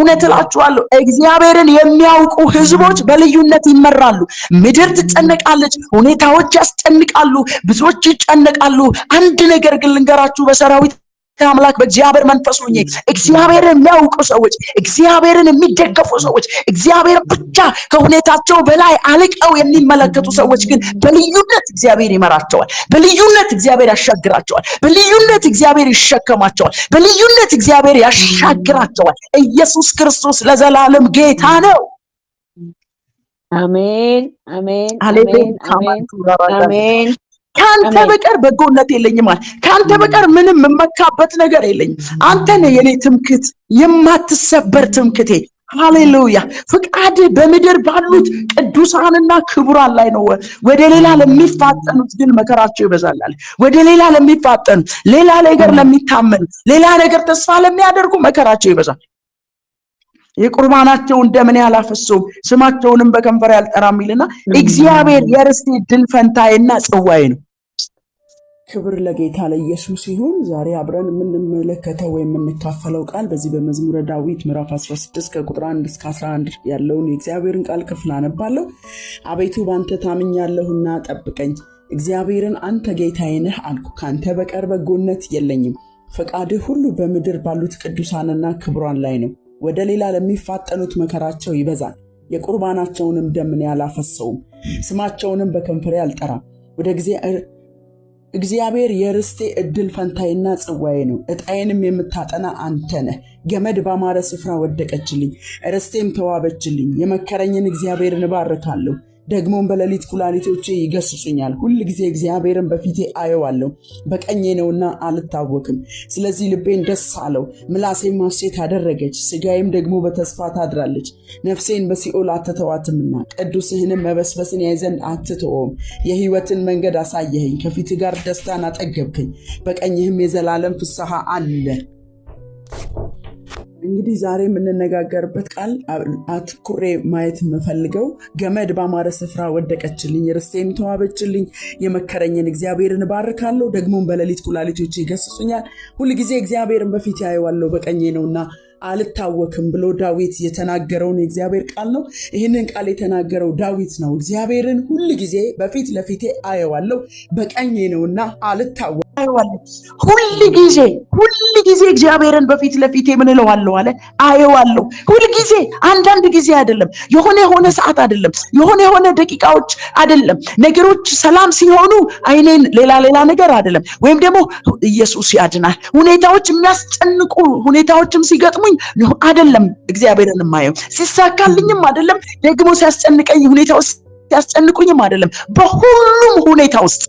በእውነት እላችኋለሁ እግዚአብሔርን የሚያውቁ ህዝቦች በልዩነት ይመራሉ። ምድር ትጨነቃለች፣ ሁኔታዎች ያስጨንቃሉ፣ ብዙዎች ይጨነቃሉ። አንድ ነገር ግን ልንገራችሁ፣ በሰራዊት አምላክ በእግዚአብሔር መንፈስ ሆኜ እግዚአብሔርን የሚያውቁ ሰዎች፣ እግዚአብሔርን የሚደገፉ ሰዎች፣ እግዚአብሔር ብቻ ከሁኔታቸው በላይ አልቀው የሚመለከቱ ሰዎች ግን በልዩነት እግዚአብሔር ይመራቸዋል። በልዩነት እግዚአብሔር ያሻግራቸዋል። በልዩነት እግዚአብሔር ይሸከማቸዋል። በልዩነት እግዚአብሔር ያሻግራቸዋል። ኢየሱስ ክርስቶስ ለዘላለም ጌታ ነው። አሜን አሜን አሜን አሜን አሜን። ካንተ በቀር በጎነት የለኝም ማለት ካንተ በቀር ምንም የምመካበት ነገር የለኝም። አንተ ነህ የኔ ትምክት፣ የማትሰበር ትምክቴ። ሃሌሉያ። ፍቃድ በምድር ባሉት ቅዱሳንና ክቡራን ላይ ነው። ወደ ሌላ ለሚፋጠኑት ግን መከራቸው ይበዛል። ወደ ሌላ ለሚፋጠኑ፣ ሌላ ነገር ለሚታመኑ፣ ሌላ ነገር ተስፋ ለሚያደርጉ መከራቸው ይበዛል። የቁርባናቸውን ደም እኔ አላፈስሰውም፣ ስማቸውንም በከንፈሬ አልጠራም ይልና እግዚአብሔር የርስቴ ድል ፈንታዬና ጽዋዬ ነው። ክብር ለጌታ ለኢየሱስ ይሁን። ዛሬ አብረን የምንመለከተው ወይም የምንካፈለው ቃል በዚህ በመዝሙረ ዳዊት ምዕራፍ 16 ከቁጥር 1 እስከ 11 ያለውን የእግዚአብሔርን ቃል ክፍል አነባለሁ። አቤቱ ባንተ ታምኛለሁና ጠብቀኝ። እግዚአብሔርን አንተ ጌታዬ ነህ አልኩ፣ ካንተ በቀር በጎነት የለኝም። ፈቃድህ ሁሉ በምድር ባሉት ቅዱሳንና ክቡራን ላይ ነው። ወደ ሌላ ለሚፋጠኑት መከራቸው ይበዛል። የቁርባናቸውንም ደም እኔ አላፈስሰውም፣ ስማቸውንም በከንፈሬ አልጠራም። ወደ እግዚአብሔር የርስቴ እድል ፈንታዬና ጽዋዬ ነው። ዕጣዬንም የምታጠና አንተ ነህ። ገመድ ባማረ ስፍራ ወደቀችልኝ፣ ርስቴም ተዋበችልኝ። የመከረኝን እግዚአብሔርን እባርካለሁ። ደግሞም በሌሊት ኩላሊቶቼ ይገስጹኛል። ሁል ጊዜ እግዚአብሔርን በፊቴ አየዋለሁ። በቀኜ ነውና አልታወክም። ስለዚህ ልቤን ደስ አለው፣ ምላሴም ሐሴት አደረገች። ሥጋዬም ደግሞ በተስፋ ታድራለች። ነፍሴን በሲኦል አትተዋትምና ቅዱስህንም መበስበስን ያይ ዘንድ አትተወውም። የሕይወትን መንገድ አሳየኸኝ፣ ከፊት ጋር ደስታን አጠገብከኝ። በቀኝህም የዘላለም ፍስሐ አለ። እንግዲህ ዛሬ የምንነጋገርበት ቃል አትኩሬ ማየት የምፈልገው ገመድ ባማረ ስፍራ ወደቀችልኝ፣ ርስቴም ተዋበችልኝ። የመከረኝን እግዚአብሔርን እባርካለሁ። ደግሞም በሌሊት ኩላሊቶቼ ይገስጹኛል። ሁልጊዜ እግዚአብሔርን በፊት ያየዋለሁ፣ በቀኜ ነውና አልታወክም ብሎ ዳዊት የተናገረውን የእግዚአብሔር ቃል ነው። ይህንን ቃል የተናገረው ዳዊት ነው። እግዚአብሔርን ሁልጊዜ በፊት ለፊቴ አየዋለሁ፣ በቀኜ ነውና አልታወክም። ሁልጊዜ እግዚአብሔርን በፊት ለፊቴ ምን እለዋለሁ አለ? አየዋለሁ። ሁልጊዜ፣ አንዳንድ ጊዜ አይደለም፣ የሆነ ሰዓት አይደለም፣ የሆነ ደቂቃዎች አይደለም። ነገሮች ሰላም ሲሆኑ አይኔን ሌላ ነገር አይደለም፣ ወይም ደግሞ ኢየሱስ ያድናል። ሁኔታዎች የሚያስጨንቁ ሁኔታዎችም ሲገጥሙኝ አይደለም እግዚአብሔርን ማየው፣ ሲሳካልኝም አይደለም፣ ደግሞ ሲያስጨንቀኝ ሁኔታዎች ሲያስጨንቁኝም አይደለም። በሁሉም ሁኔታ ውስጥ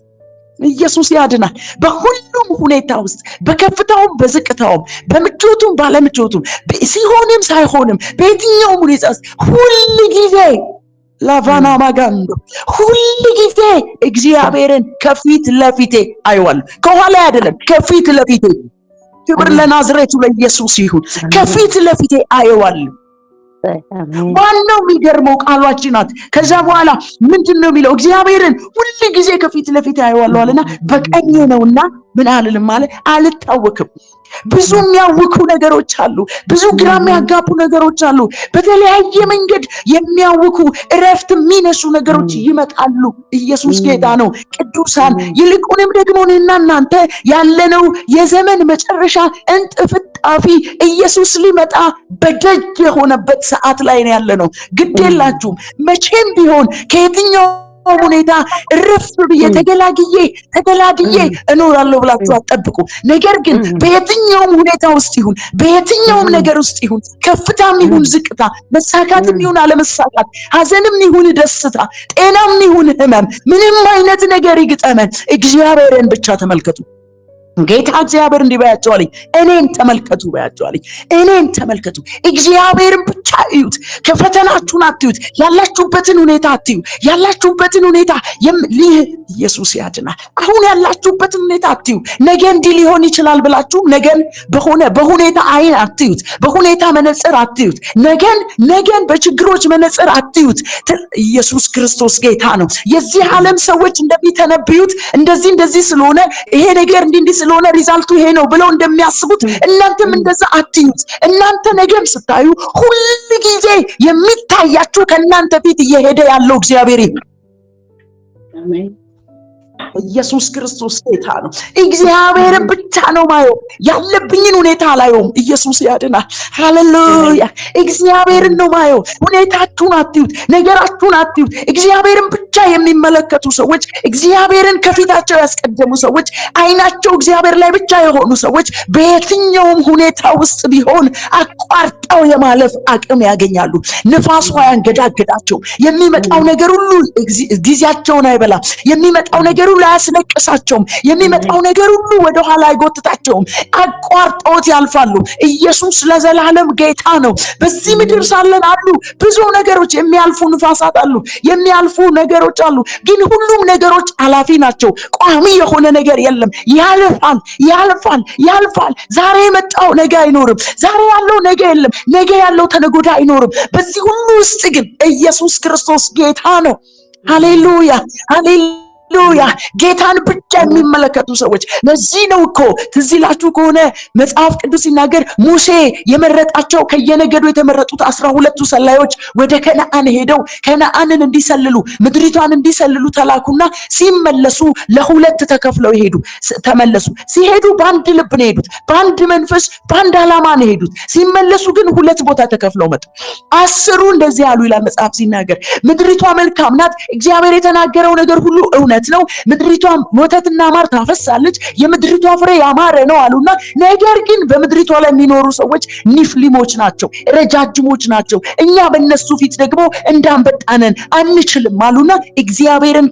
ኢየሱስ ያድናል። በሁሉም ሁኔታ ውስጥ፣ በከፍታውም በዝቅታውም፣ በምቾቱም ባለምቾቱም፣ ሲሆንም ሳይሆንም፣ በየትኛውም ሁኔታ ውስጥ ሁልጊዜ ላቫና ማጋንዶ ሁልጊዜ እግዚአብሔርን ከፊት ለፊቴ አየዋለሁ። ከኋላ አይደለም፣ ከፊት ለፊቴ። ክብር ለናዝሬቱ ለኢየሱስ ይሁን። ከፊት ለፊቴ አየዋለሁ። ዋናው የሚገርመው ቃሏችን ናት። ከዛ በኋላ ምንድነው የሚለው? እግዚአብሔርን ሁል ጊዜ ከፊት ለፊት አየዋለሁ አለና በቀኜ ነውና ምን አልልም ማለት አልታወክም። ብዙ የሚያውኩ ነገሮች አሉ። ብዙ ግራ የሚያጋቡ ነገሮች አሉ። በተለያየ መንገድ የሚያውኩ እረፍት የሚነሱ ነገሮች ይመጣሉ። ኢየሱስ ጌታ ነው። ቅዱሳን፣ ይልቁንም ደግሞ እኔና እናንተ ያለነው የዘመን መጨረሻ እንጥፍጣፊ ኢየሱስ ሊመጣ በደጅ የሆነበት ሰዓት ላይ ነው ያለነው። ግድ የላችሁም፣ መቼም ቢሆን ከየትኛው ሁኔታ እረፍ ብዬ ተገላግዬ እኖራለሁ ብላችሁ አትጠብቁ። ነገር ግን በየትኛውም ሁኔታ ውስጥ ይሁን፣ በየትኛውም ነገር ውስጥ ይሁን፣ ከፍታም ይሁን ዝቅታ፣ መሳካትም ይሁን አለመሳካት፣ ሐዘንም ይሁን ደስታ፣ ጤናም ይሁን ሕመም፣ ምንም አይነት ነገር ይግጠመን፣ እግዚአብሔርን ብቻ ተመልከቱ። ጌታ እግዚአብሔር እንዲህ ባያቸዋለኝ፣ እኔን ተመልከቱ ባያቸዋለኝ፣ እኔን ተመልከቱ። እግዚአብሔርን ብቻ እዩት። ከፈተናችሁን አትዩት። ያላችሁበትን ሁኔታ አትዩ። ያላችሁበትን ሁኔታ ኢየሱስ ያድናል። አሁን ያላችሁበትን ሁኔታ አትዩ። ነገ እንዲህ ሊሆን ይችላል ብላችሁ ነገን በሁኔታ አይን አትዩት። በሁኔታ መነጽር አትዩት። ነገን በችግሮች መነጽር አትዩት። ኢየሱስ ክርስቶስ ጌታ ነው። የዚህ ዓለም ሰዎች እንደሚተነብዩት እንደዚህ ስለሆነ ይሄ ነገር እንዲህ ስለሆነ ሪዛልቱ ይሄ ነው ብለው እንደሚያስቡት እናንተም እንደዛ አትዩት። እናንተ ነገም ስታዩ ሁሉ ጊዜ የሚታያችሁ ከእናንተ ፊት እየሄደ ያለው እግዚአብሔር ነው። አሜን። ኢየሱስ ክርስቶስ ጌታ ነው። እግዚአብሔር ብቻ ነው ማየው። ያለብኝን ሁኔታ አላየውም። ኢየሱስ ያድናል። ሃሌሉያ። እግዚአብሔርን ነው ማየው። ሁኔታችሁን አትዩት፣ ነገራችሁን አትዩት። እግዚአብሔርን ብቻ የሚመለከቱ ሰዎች፣ እግዚአብሔርን ከፊታቸው ያስቀደሙ ሰዎች፣ አይናቸው እግዚአብሔር ላይ ብቻ የሆኑ ሰዎች በየትኛውም ሁኔታ ውስጥ ቢሆን አቋርጠው የማለፍ አቅም ያገኛሉ። ንፋሱ አያንገዳግዳቸው። የሚመጣው ነገር ሁሉ ጊዜያቸውን አይበላም። የሚመጣው ነገር ሁሉ አያስለቅሳቸውም። የሚመጣው ነገር ሁሉ ወደ ኋላ አይጎትታቸውም። አቋርጠውት ያልፋሉ። ኢየሱስ ለዘላለም ጌታ ነው። በዚህ ምድር ሳለን አሉ ብዙ ነገሮች፣ የሚያልፉ ንፋሳት አሉ፣ የሚያልፉ ነገሮች አሉ። ግን ሁሉም ነገሮች አላፊ ናቸው። ቋሚ የሆነ ነገር የለም። ያልፋል፣ ያልፋል፣ ያልፋል። ዛሬ የመጣው ነገ አይኖርም። ዛሬ ያለው ነገ የለም። ነገ ያለው ተነጎዳ አይኖርም። በዚህ ሁሉ ውስጥ ግን ኢየሱስ ክርስቶስ ጌታ ነው። ሃሌሉያ፣ ሃሌሉያ። ጌታን ብቻ የሚመለከቱ ሰዎች። ለዚህ ነው እኮ ትዝ ይላችሁ ከሆነ መጽሐፍ ቅዱስ ሲናገር ሙሴ የመረጣቸው ከየነገዱ የተመረጡት 12ቱ ሰላዮች ወደ ከነዓን ሄደው ከነዓንን እንዲሰልሉ ምድሪቷን እንዲሰልሉ ተላኩና ሲመለሱ ለሁለት ተከፍለው ተመለሱ። ሲሄዱ በአንድ ልብ ነው የሄዱት፣ በአንድ መንፈስ፣ በአንድ ዓላማ ነው የሄዱት። ሲመለሱ ግን ሁለት ቦታ ተከፍለው መጡ። 10ሩ እንደዚህ ያሉ ይላል መጽሐፍ ሲናገር፣ ምድሪቷ መልካም ናት፣ እግዚአብሔር የተናገረው ነገር ሁሉ እውነት ነው፣ ምድሪቷ ወተትና ማር ታፈሳለች፣ የምድሪቷ ፍሬ ያማረ ነው አሉና፣ ነገር ግን በምድሪቷ ላይ የሚኖሩ ሰዎች ኒፍሊሞች ናቸው፣ ረጃጅሞች ናቸው፣ እኛ በእነሱ ፊት ደግሞ እንዳንበጣነን አንችልም አሉና እግዚአብሔርን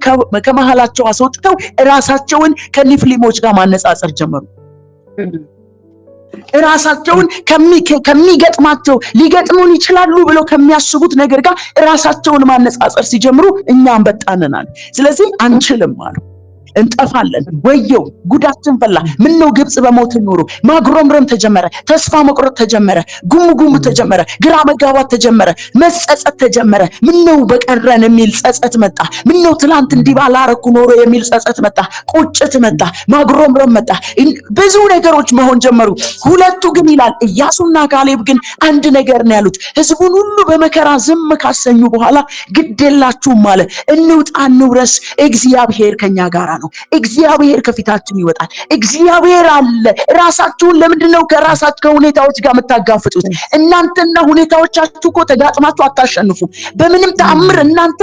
ከመሃላቸው አስወጥተው ራሳቸውን ከኒፍሊሞች ጋር ማነጻጸር ጀመሩ። ራሳቸውን ከሚገጥማቸው ሊገጥሙን ይችላሉ ብለው ከሚያስቡት ነገር ጋር ራሳቸውን ማነጻጸር ሲጀምሩ እኛ አንበጣነናል፣ ስለዚህ አንችልም አሉ። እንጠፋለን፣ ወየው ጉዳችን ፈላ። ምን ነው ግብጽ በሞት ኖሮ። ማጉረምረም ተጀመረ፣ ተስፋ መቁረጥ ተጀመረ፣ ጉም ተጀመረ፣ ግራ መጋባት ተጀመረ፣ መጸጸት ተጀመረ። ምን ነው በቀረን የሚል ጸጸት መጣ። ምን ነው ትላንት እንዲህ ባላረኩ ኖሮ የሚል ጸጸት መጣ። ቁጭት መጣ፣ ማጉረምረም መጣ፣ ብዙ ነገሮች መሆን ጀመሩ። ሁለቱ ግን ይላል ኢያሱና ካሌብ ግን አንድ ነገር ነው ያሉት። ህዝቡን ሁሉ በመከራ ዝም ካሰኙ በኋላ ግድ የላችሁም አለ፣ እንውጣ እንውረስ፣ እግዚአብሔር ከኛ ጋር ነው። እግዚአብሔር ከፊታችን ይወጣል። እግዚአብሔር አለ። ራሳችሁን ለምንድነው ከራሳችሁ ከሁኔታዎች ጋር የምታጋፍጡት? እናንተና ሁኔታዎቻችሁ እኮ ተጋጥማችሁ አታሸንፉም። በምንም ተአምር እናንተ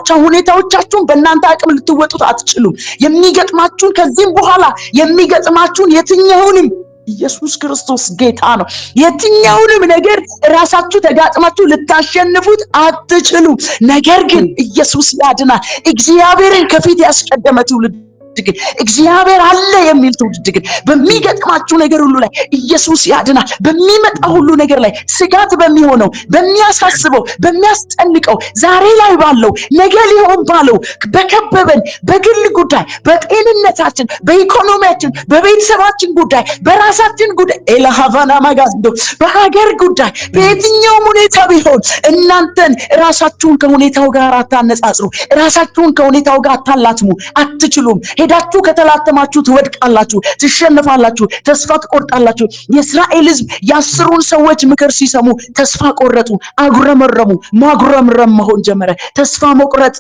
ከሁኔታዎቻችሁን በእናንተ አቅም ልትወጡት አትችሉም። የሚገጥማችሁን ከዚህም በኋላ የሚገጥማችሁን የትኛውንም ኢየሱስ ክርስቶስ ጌታ ነው። የትኛውንም ነገር ራሳችሁ ተጋጥማችሁ ልታሸንፉት አትችሉም። ነገር ግን ኢየሱስ ያድናል። እግዚአብሔርን ከፊት ያስቀደመ ትውልድ ግን እግዚአብሔር አለ የሚል ትውልድ ግን በሚገጥማችሁ ነገር ሁሉ ላይ ኢየሱስ ያድናል። በሚመጣ ሁሉ ነገር ላይ ስጋት በሚሆነው፣ በሚያሳስበው፣ በሚያስጨንቀው፣ ዛሬ ላይ ባለው፣ ነገ ሊሆን ባለው፣ በከበበን በግል ጉዳይ፣ በጤንነታችን፣ በኢኮኖሚያችን፣ በቤተሰባችን ጉዳይ፣ በራሳችን ጉዳይ ኤላሃቫና ማጋዝዶ በሀገር ጉዳይ፣ በየትኛውም ሁኔታ ቢሆን እናንተን ራሳችሁን ከሁኔታው ጋር አታነጻጽሩ። ራሳችሁን ከሁኔታው ጋር አታላትሙ። አትችሉም። ሄዳችሁ ከተላተማችሁ ትወድቃላችሁ፣ ትሸነፋላችሁ፣ ተስፋ ትቆርጣላችሁ። የእስራኤል ሕዝብ የ10ሩን ሰዎች ምክር ሲሰሙ ተስፋ ቆረጡ፣ አጉረመረሙ። ማጉረምረም መሆን ጀመረ። ተስፋ መቁረጥ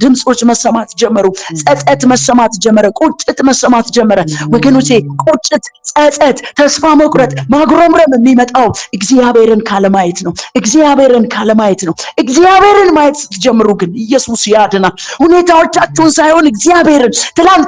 ድምጾች መሰማት ጀመሩ። ጸጸት መሰማት ጀመረ። ቁጭት መሰማት ጀመረ። ወገኖቼ ቁጭት፣ ጸጸት፣ ተስፋ መቁረጥ፣ ማጉረምረም የሚመጣው እግዚአብሔርን ካለማየት ነው። እግዚአብሔርን ካለማየት ነው። እግዚአብሔርን ማየት ስትጀምሩ ግን ኢየሱስ ያድናል። ሁኔታዎቻችሁን ሳይሆን እግዚአብሔርን ትላንት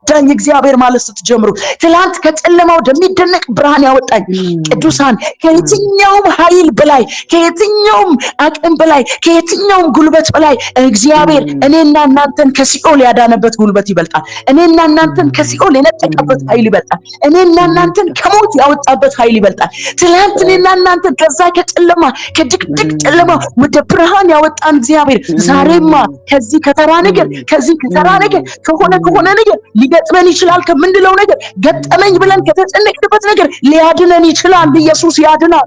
ረዳኝ እግዚአብሔር ማለት ስትጀምሩ፣ ትላንት ከጨለማ ወደሚደነቅ ብርሃን ያወጣኝ ቅዱሳን፣ ከየትኛውም ኃይል በላይ፣ ከየትኛውም አቅም በላይ፣ ከየትኛውም ጉልበት በላይ እግዚአብሔር እኔና እናንተን ከሲኦል ያዳነበት ጉልበት ይበልጣል። እኔና እናንተን ከሲኦል የነጠቀበት ኃይል ይበልጣል። እኔና እናንተን ከሞት ያወጣበት ኃይል ይበልጣል። ትላንት እኔና እናንተን ከዛ ከጨለማ ከድቅድቅ ጨለማ ወደ ብርሃን ያወጣን እግዚአብሔር ዛሬማ ከዚህ ከተራ ነገር ከሆነ ነገር ሊገጥመን ይችላል ከምንለው ነገር ገጠመኝ ብለን ከተጨነቅንበት ነገር ሊያድነን ይችላል። ኢየሱስ ያድናል።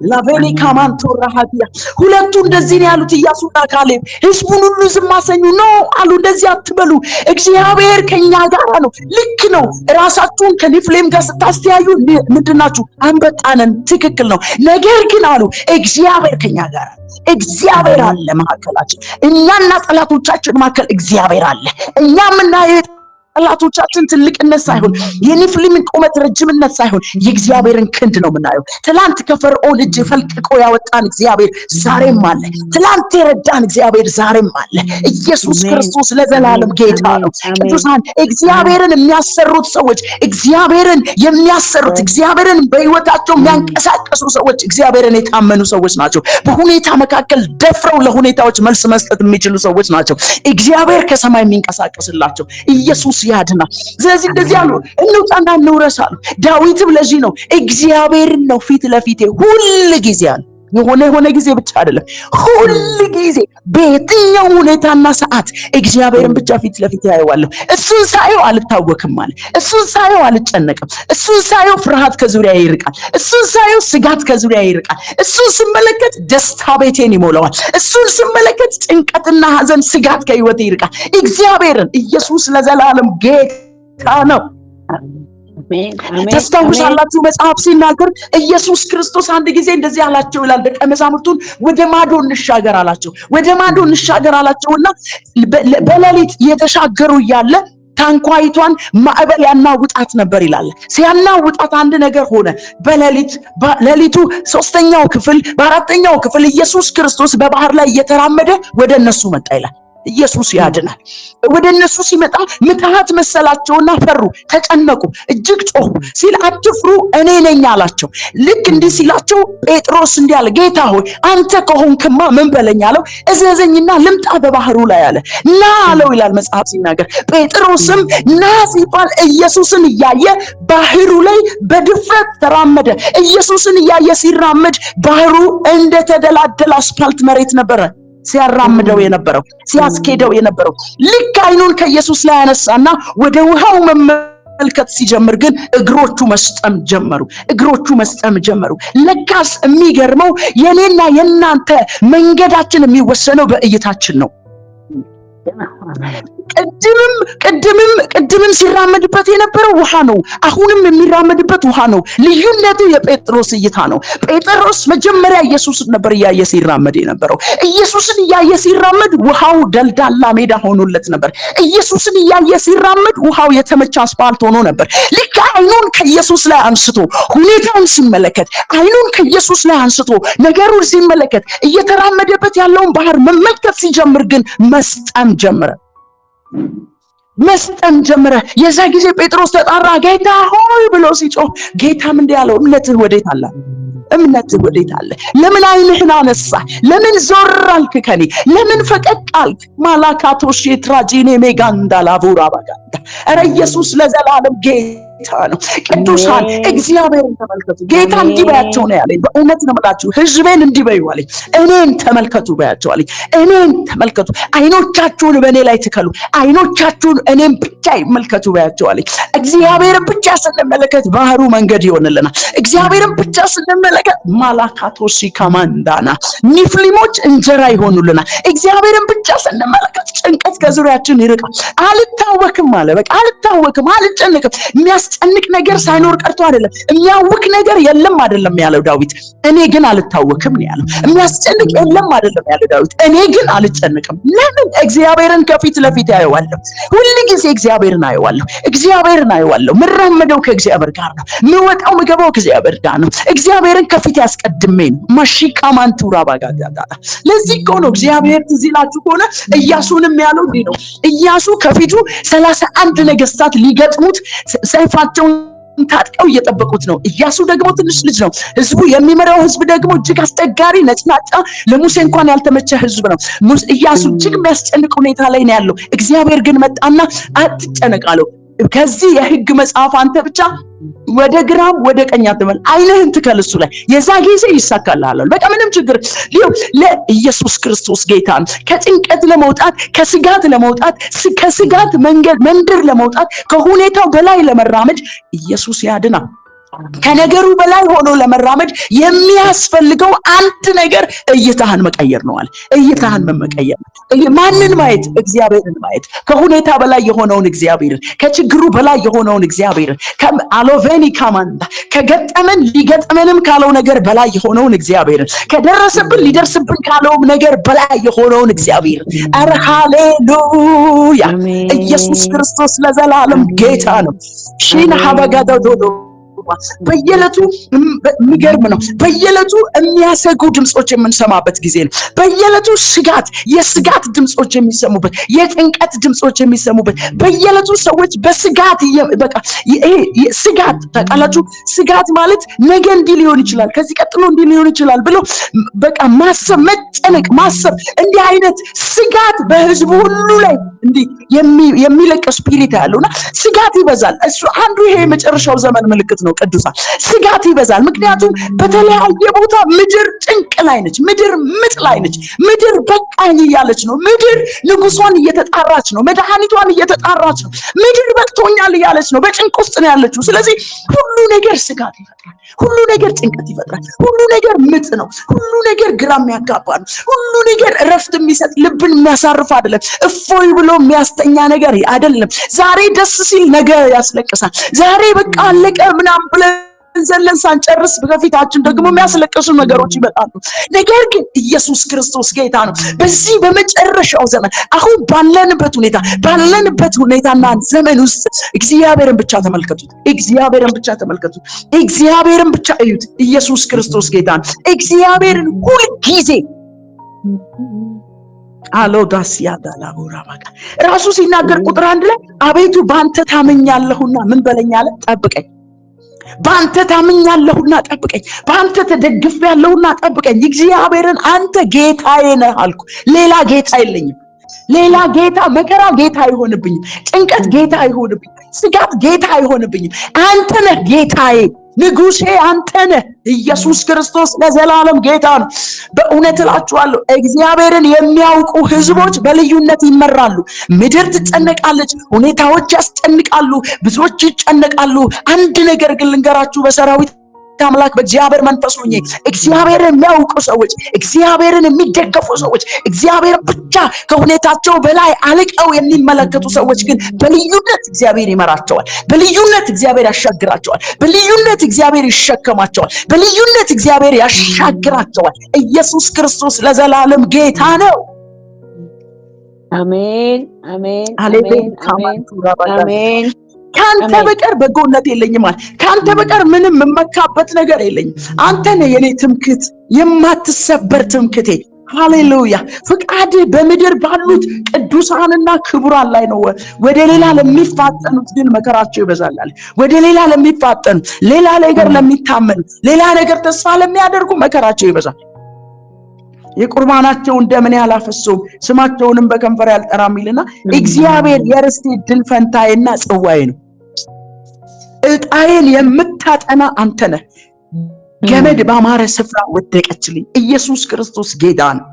ላቬኒ ካማንቶ ራሃዲያ ሁለቱ እንደዚህ ነው ያሉት ኢያሱና ካሌብ። ህዝቡን ሁሉ ዝም አሰኙ። ነው አሉ እንደዚህ አትበሉ፣ እግዚአብሔር ከኛ ጋር ነው። ልክ ነው። ራሳችሁን ከኒፍሌም ጋር ስታስተያዩ ምንድናችሁ? አንበጣነን። ትክክል ነው። ነገር ግን አሉ እግዚአብሔር ከኛ ጋር፣ እግዚአብሔር አለ መካከላችን። እኛና ጠላቶቻችን መካከል እግዚአብሔር አለ። እኛ የምናየው ጠላቶቻችን ትልቅነት ሳይሆን የኒፍሊምን ቁመት ረጅምነት ሳይሆን የእግዚአብሔርን ክንድ ነው የምናየው። ትላንት ከፈርዖን እጅ ፈልቅቆ ያወጣን እግዚአብሔር ዛሬም አለ። ትላንት የረዳን እግዚአብሔር ዛሬም አለ። ኢየሱስ ክርስቶስ ለዘላለም ጌታ ነው። ቅዱሳን እግዚአብሔርን የሚያሰሩት ሰዎች፣ እግዚአብሔርን የሚያሰሩት እግዚአብሔርን በህይወታቸው የሚያንቀሳቀሱ ሰዎች እግዚአብሔርን የታመኑ ሰዎች ናቸው። በሁኔታ መካከል ደፍረው ለሁኔታዎች መልስ መስጠት የሚችሉ ሰዎች ናቸው። እግዚአብሔር ከሰማይ የሚንቀሳቀስላቸው ኢየሱስ ያድና። ስለዚህ እንደዚህ አሉ፣ እንውጣና እንውረስ አሉ። ዳዊትም ለዚህ ነው እግዚአብሔርን ነው ፊት ለፊቴ ሁል ጊዜ አለ። የሆነ ጊዜ ብቻ አይደለም፣ ሁል ጊዜ በየትኛው ሁኔታና ሰዓት እግዚአብሔርን ብቻ ፊት ለፊት ያየዋለሁ። እሱን ሳየው አልታወክም ማለት፣ እሱን ሳየው አልጨነቅም፣ እሱን ሳየው ፍርሃት ከዙሪያ ይርቃል፣ እሱን ሳየው ስጋት ከዙሪያ ይርቃል፣ እሱን ስመለከት ደስታ ቤቴን ይሞላዋል፣ እሱን ስመለከት ጭንቀትና ሐዘን ስጋት ከህይወቴ ይርቃል። እግዚአብሔርን ኢየሱስ ለዘላለም ጌታ ነው። ተስታውሳላችሁ መጽሐፍ ሲናገር ኢየሱስ ክርስቶስ አንድ ጊዜ እንደዚህ አላቸው ይላል፣ ደቀ መዛሙርቱን ወደ ማዶ እንሻገር አላቸው። ወደ ማዶ እንሻገር አላቸውና በሌሊት የተሻገሩ እያለ ታንኳይቷን ማዕበል ያናውጣት ነበር ይላል። ሲያናውጣት አንድ ነገር ሆነ። በሌሊቱ 3ኛው ክፍል በ4ኛው ክፍል ኢየሱስ ክርስቶስ በባህር ላይ እየተራመደ ወደ እነሱ መጣ ይላል። ኢየሱስ ያድናል። ወደ እነሱ ሲመጣ ምትሃት መሰላቸውና ፈሩ፣ ተጨነቁ፣ እጅግ ጮሁ። ሲል አትፍሩ እኔ ነኝ አላቸው። ልክ እንዲህ ሲላቸው ጴጥሮስ እንዲህ አለ፣ ጌታ ሆይ አንተ ከሆንክማ ምን በለኝ አለው። እዘዘኝና ልምጣ በባህሩ ላይ አለ። ና አለው ይላል መጽሐፍ ሲናገር። ጴጥሮስም ና ሲባል ኢየሱስን እያየ ባህሩ ላይ በድፍረት ተራመደ። ኢየሱስን እያየ ሲራመድ ባህሩ እንደተደላደለ አስፋልት መሬት ነበረ ሲያራምደው የነበረው፣ ሲያስኬደው የነበረው። ልክ አይኑን ከኢየሱስ ላይ ያነሳና ወደ ውሃው መመልከት ሲጀምር ግን እግሮቹ መስጠም ጀመሩ። እግሮቹ መስጠም ጀመሩ። ለካስ የሚገርመው የኔና የናንተ መንገዳችን የሚወሰነው በእይታችን ነው። ቅድምም ሲራመድበት የነበረው ውሃ ነው። አሁንም የሚራመድበት ውሃ ነው። ልዩነቱ የጴጥሮስ እይታ ነው። ጴጥሮስ መጀመሪያ ኢየሱስን ነበር እያየ ሲራመድ የነበረው። ኢየሱስን እያየ ሲራመድ ውሃው ደልዳላ ሜዳ ሆኖለት ነበር። ኢየሱስን እያየ ሲራመድ ውሃው የተመቸ አስፋልት ሆኖ ነበር። ልክ አይኑን ከኢየሱስ ላይ አንስቶ ሁኔታውን ሲመለከት፣ አይኑን ከኢየሱስ ላይ አንስቶ ነገሩን ሲመለከት፣ እየተራመደበት ያለውን ባህር መመልከት ሲጀምር ግን መስጠም ጀመረ። የዛ ጊዜ ጴጥሮስ ተጣራ፣ ጌታ ሆይ ብሎ ሲጮህ ጌታም እንዲህ አለው፣ እምነትህ ወዴት አለ? እምነትህ ወዴት አለ? ለምን አይንህን አነሳ? ለምን ዞር አልክ ከኔ? ለምን ፈቀቅ አልክ? ማላካቶሽ የትራጂኔ ሜጋንዳ ላቡራ ባጋንዳ። ኧረ ኢየሱስ ለዘላለም ጌታ ነው። ቅዱሳን እግዚአብሔርን ተመልከቱ። ጌታ እንዲህ በያቸው ነው ያለኝ። በእውነት ነው የምላችሁ፣ ህዝቤን እንዲህ በዩ አለኝ። እኔን ተመልከቱ በያቸው አለኝ። እኔን ተመልከቱ፣ አይኖቻችሁን በእኔ ላይ ትከሉ፣ አይኖቻችሁን እኔም ብቻ ይመልከቱ በያቸው አለኝ። እግዚአብሔርን ብቻ ስንመለከት ባህሩ መንገድ ይሆንልናል። እግዚአብሔርን ብቻ ስንመለከት ማላካቶሲ ካማንዳና ኒፍሊሞች እንጀራ ይሆኑልናል። እግዚአብሔርን ብቻ ስንመለከት ጭንቀት ከዙሪያችን ይርቃል። አልታወክም አለ። በቃ አልታወክም፣ አልጨነቅም። የሚያስጨንቅ ነገር ሳይኖር ቀርቶ አይደለም፣ የሚያውክ ነገር የለም አይደለም ያለው ዳዊት። እኔ ግን አልታወክም ነው ያለው። የሚያስጨንቅ የለም አይደለም ያለው ዳዊት። እኔ ግን አልጨነቅም። ለምን? እግዚአብሔርን ከፊት ለፊት አየዋለሁ። ሁሉ ጊዜ እግዚአብሔርን አየዋለሁ። እግዚአብሔርን አየዋለሁ። ምራመደው ከእግዚአብሔር ጋር ነው። ምወጣው ምገባው ከእግዚአብሔር ጋር ነው። እግዚአብሔርን ከፊት ያስቀድሜ ነው። ማሺካማንቱራ ባጋዳዳ። ለዚህ እኮ ነው እግዚአብሔር ትዝ ይላችሁ ከሆነ ኢያሱንም ያለው እንዲህ ነው። ኢያሱ ከፊቱ 31 ነገስታት ሊገጥሙት ሰይፋቸውን ታጥቀው እየጠበቁት ነው። ኢያሱ ደግሞ ትንሽ ልጅ ነው። ህዝቡ የሚመራው ህዝብ ደግሞ እጅግ አስቸጋሪ ነጭናጫ፣ ለሙሴ እንኳን ያልተመቸ ህዝብ ነው። ኢያሱ እጅግ የሚያስጨንቅ ሁኔታ ላይ ነው ያለው። እግዚአብሔር ግን መጣና አትጨነቅ አለው። ከዚህ የህግ መጽሐፍ አንተ ብቻ ወደ ግራም ወደ ቀኝ አትበል፣ አይንህን ትከል እሱ ላይ፣ የዛ ጊዜ ይሳካልሃል። በቃ ምንም ችግር ለኢየሱስ ክርስቶስ ጌታ ነው። ከጭንቀት ለመውጣት፣ ከስጋት ለመውጣት፣ ከስጋት መንደር ለመውጣት፣ ከሁኔታው በላይ ለመራመድ ኢየሱስ ያድናል። ከነገሩ በላይ ሆኖ ለመራመድ የሚያስፈልገው አንድ ነገር እይታህን መቀየር ነው አለ። እይታህን መቀየር፣ ማንን ማየት? እግዚአብሔርን ማየት። ከሁኔታ በላይ የሆነውን እግዚአብሔርን፣ ከችግሩ በላይ የሆነውን እግዚአብሔርን፣ አሎቬኒ ካማንዳ ከገጠመን ሊገጥመንም ካለው ነገር በላይ የሆነውን እግዚአብሔርን፣ ከደረሰብን ሊደርስብን ካለው ነገር በላይ የሆነውን እግዚአብሔርን። አረ ሃሌሉያ! ኢየሱስ ክርስቶስ ለዘላለም ጌታ ነው። ሺን ሀበጋዶዶ በየለቱ የሚገርም ነው። በየለቱ የሚያሰጉ ድምጾች የምንሰማበት ጊዜ ነው። በየለቱ የስጋት ድምጾች የሚሰሙበት፣ የጭንቀት ድምጾች የሚሰሙበት፣ በየለቱ ሰዎች በስጋት በቃ ስጋት ታውቃላችሁ። ስጋት ማለት ነገ እንዲህ ሊሆን ይችላል፣ ከዚህ ቀጥሎ እንዲህ ሊሆን ይችላል ብሎ በቃ ማሰብ፣ መጨነቅ፣ ማሰብ፣ እንዲህ አይነት ስጋት በህዝቡ ሁሉ ላይ እንዲህ የሚለቅ ስፒሪት ያለውና ስጋት ይበዛል። እሱ አንዱ ይሄ የመጨረሻው ዘመን ምልክት ነው። ቅዱሳን ስጋት ይበዛል። ምክንያቱም በተለያየ ቦታ ምድር ጭንቅ ላይ ነች፣ ምድር ምጥ ላይ ነች፣ ምድር በቃኝ እያለች ነው፣ ምድር ንጉሷን እየተጣራች ነው፣ መድኃኒቷን እየተጣራች ነው፣ ምድር በቅቶኛል እያለች ነው፣ በጭንቅ ውስጥ ነው ያለችው። ስለዚህ ሁሉ ነገር ስጋት ይፈጥራል፣ ሁሉ ነገር ጭንቀት ይፈጥራል፣ ሁሉ ነገር ምጥ ነው፣ ሁሉ ነገር ግራ የሚያጋባ ነው፣ ሁሉ ነገር እረፍት የሚሰጥ ልብን የሚያሳርፍ አይደለም፣ እፎይ ብሎ የሚያስተኛ ነገር አይደለም። ዛሬ ደስ ሲል ነገ ያስለቅሳል። ዛሬ በቃ አለቀ ምናምን ብለን ዘለን ሳንጨርስ በፊታችን ደግሞ የሚያስለቅሱ ነገሮች ይመጣሉ። ነገር ግን ኢየሱስ ክርስቶስ ጌታ ነው። በዚህ በመጨረሻው ዘመን አሁን ባለንበት ሁኔታና ዘመን ውስጥ እግዚአብሔርን ብቻ ተመልከቱት፣ እግዚአብሔርን ብቻ ተመልከቱት፣ እግዚአብሔርን ብቻ እዩት። ኢየሱስ ክርስቶስ ጌታ ነው። እግዚአብሔርን ሁል ጊዜ አሎዳሲያ ዳላቡራ ማቃ ራሱ ሲናገር ቁጥር 1 ላይ አቤቱ ባንተ ታመኛለሁና ምን በለኝ አለ? ጠብቀኝ። ባንተ ታመኛለሁና ጠብቀኝ፣ ባንተ ተደግፌያለሁና ጠብቀኝ። እግዚአብሔርን አንተ ጌታዬ ነህ አልኩ። ሌላ ጌታ የለኝም። ሌላ ጌታ መከራ ጌታ አይሆንብኝም፣ ጭንቀት ጌታ አይሆንብኝም፣ ስጋት ጌታ አይሆንብኝም። አንተ ነህ ጌታዬ፣ ንጉሴ አንተ ነህ። ኢየሱስ ክርስቶስ ለዘላለም ጌታ ነው። በእውነት እላችኋለሁ እግዚአብሔርን የሚያውቁ ህዝቦች በልዩነት ይመራሉ። ምድር ትጨነቃለች፣ ሁኔታዎች ያስጨንቃሉ፣ ብዙዎች ይጨነቃሉ። አንድ ነገር ግን ልንገራችሁ፣ በሰራዊት አምላክ በእግዚአብሔር መንፈስ ሆኜ እግዚአብሔርን የሚያውቁ ሰዎች፣ እግዚአብሔርን የሚደገፉ ሰዎች፣ እግዚአብሔር ብቻ ከሁኔታቸው በላይ አልቀው የሚመለከቱ ሰዎች ግን በልዩነት እግዚአብሔር ይመራቸዋል፣ በልዩነት እግዚአብሔር ያሻግራቸዋል፣ በልዩነት እግዚአብሔር ይሸከማቸዋል፣ በልዩነት እግዚአብሔር ያሻግራቸዋል። ኢየሱስ ክርስቶስ ለዘላለም ጌታ ነው። አሜን አሜን አሜን አሜን። ካንተ በቀር በጎነት የለኝም ማለት፣ ካንተ በቀር ምንም የምመካበት ነገር የለኝም። አንተ ነህ የኔ ትምክህት፣ የማትሰበር ትምክህቴ። ሃሌሉያ። ፍቃድ በምድር ባሉት ቅዱሳንና ክቡራን ላይ ነው። ወደ ሌላ ለሚፋጠኑት ግን መከራቸው ይበዛል። ወደ ሌላ ለሚፋጠኑ፣ ሌላ ነገር ለሚታመኑ፣ ሌላ ነገር ተስፋ ለሚያደርጉ መከራቸው ይበዛል። የቁርባናቸውን ደምን ያላፈሰውም ስማቸውንም በከንፈር ያልጠራም ይልና እግዚአብሔር የርስቴ ድል ፈንታዬና ጽዋዬ ነው። ዕጣዬን የምታጠና አንተ ነህ። ገመድ ባማረ ስፍራ ወደቀችልኝ። ኢየሱስ ክርስቶስ ጌታ ነው።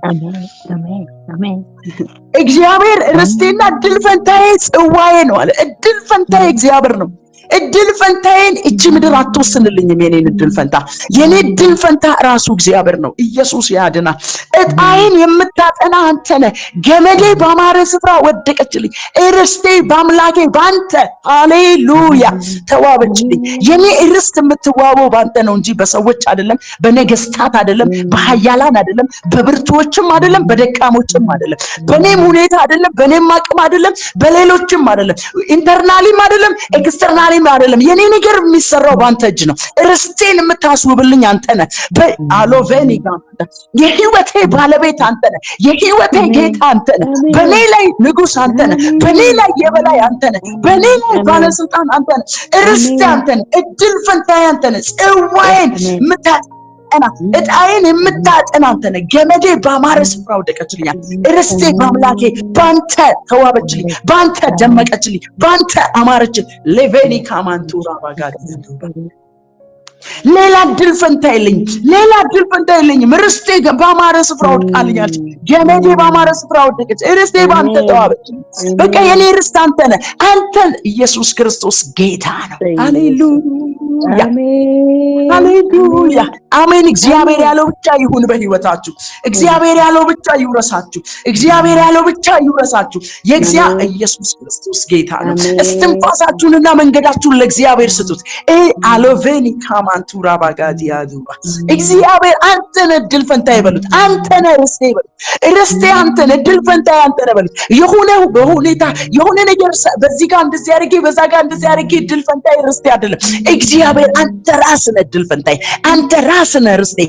እግዚአብሔር ርስቴና ድል ፈንታዬ ጽዋዬ ነው አለ። ድል ፈንታዬ እግዚአብሔር ነው። እድል ፈንታዬን እቺ ምድር አትወስንልኝም። የኔን እድል ፈንታ፣ የኔ እድል ፈንታ ራሱ እግዚአብሔር ነው። ኢየሱስ ያድናል። ዕጣዬን የምታጠና አንተ ነህ። ገመዴ ባማረ ስፍራ ወደቀችልኝ። ርስቴ በአምላኬ ባንተ ሃሌሉያ ተዋበችልኝ። የኔ ርስት የምትዋበው ባንተ ነው እንጂ በሰዎች አይደለም፣ በነገስታት አይደለም፣ በኃያላን አይደለም፣ በብርቱዎችም አይደለም፣ በደካሞችም አይደለም፣ በኔም ሁኔታ አይደለም፣ በኔም አቅም አይደለም፣ በሌሎችም አይደለም፣ ኢንተርናሊም አይደለም፣ ኤክስተርናሊ አይደለም። የኔ ነገር የሚሰራው ባንተ እጅ ነው። ርስቴን የምታስውብልኝ አንተ ነህ። በአሎቬኒ የህይወቴ ባለቤት አንተ ነህ። የህይወቴ ጌታ አንተ ነህ። በኔ ላይ ንጉስ አንተ ነህ። በኔ ላይ የበላይ አንተ ነህ። በኔ ላይ ባለስልጣን አንተ ነህ። ርስቴ አንተ ነህ። እድል ፈንታዬ አንተ ነህ። ጽዋዬን የምታጠና ዕጣዬን የምታጠና አንተ ነህ። ገመዴ ባማረ ስፍራ ወደቀችልኝ። ርስቴ በአምላኬ ባንተ ተዋበችልኝ፣ ባንተ ደመቀችልኝ፣ ባንተ አማረችልኝ። ሌቬኒ ካማንቱራ ባጋድ ሌላ ድል ፈንታ የለኝም፣ ሌላ ድል ፈንታ የለኝም። ርስቴ ባማረ ስፍራ ወድቃልኛለች፣ ገመዴ ባማረ ስፍራ ወደቀች፣ ርስቴ ባንተ ተዋበች። በቃ የኔ ርስት አንተ ነህ። አንተ ኢየሱስ ክርስቶስ ጌታ ነው። ሃሌሉያ ሃሌሉያ አሜን። እግዚአብሔር ያለው ብቻ ይሁን በህይወታችሁ። እግዚአብሔር ያለው ብቻ ይውረሳችሁ። እግዚአብሔር ያለው ብቻ ይውረሳችሁ። ኢየሱስ ክርስቶስ ጌታ ነው። እስትንፋሳችሁንና መንገዳችሁን ለእግዚአብሔር ስጡት። አሎቬኒ ካማንቱራ ባጋዲያዱ እግዚአብሔር አንተ ነህ እድል ፈንታዬ በሉት። አንተ ነህ ርስቴ በሉት። ርስቴ አንተ ነህ፣ እድል ፈንታዬ አንተ ነህ በሉት። የሆነ በሁኔታ የሆነ ነገር በዚህ ጋር እንደዚህ አድርጌ በዛ ጋር እንደዚህ አድርጌ እድል ፈንታዬ ርስቴ አይደለም። እግዚአብሔር አንተ ራስህ ነህ እድል ፈንታዬ፣ አንተ ራስህ ነህ ርስቴ።